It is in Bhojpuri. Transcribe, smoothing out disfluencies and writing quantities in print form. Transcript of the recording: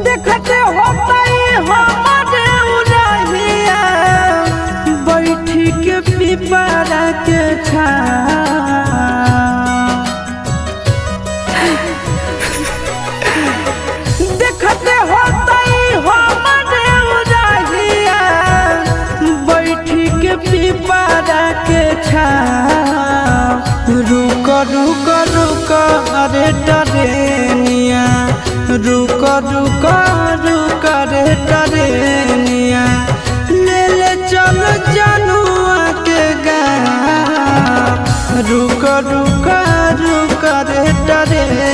देखते होता हमारे उड़हिया बैठी के पिपरा के देखते होता हमारे उड़हिया बैठी के पिपरा के रुक रुक रुक अरे टरेनिया रुक रुक रुक रे टरेनिया ले ले चल जनुआ के गाँव रुक रुक रुक रे टरेनिया।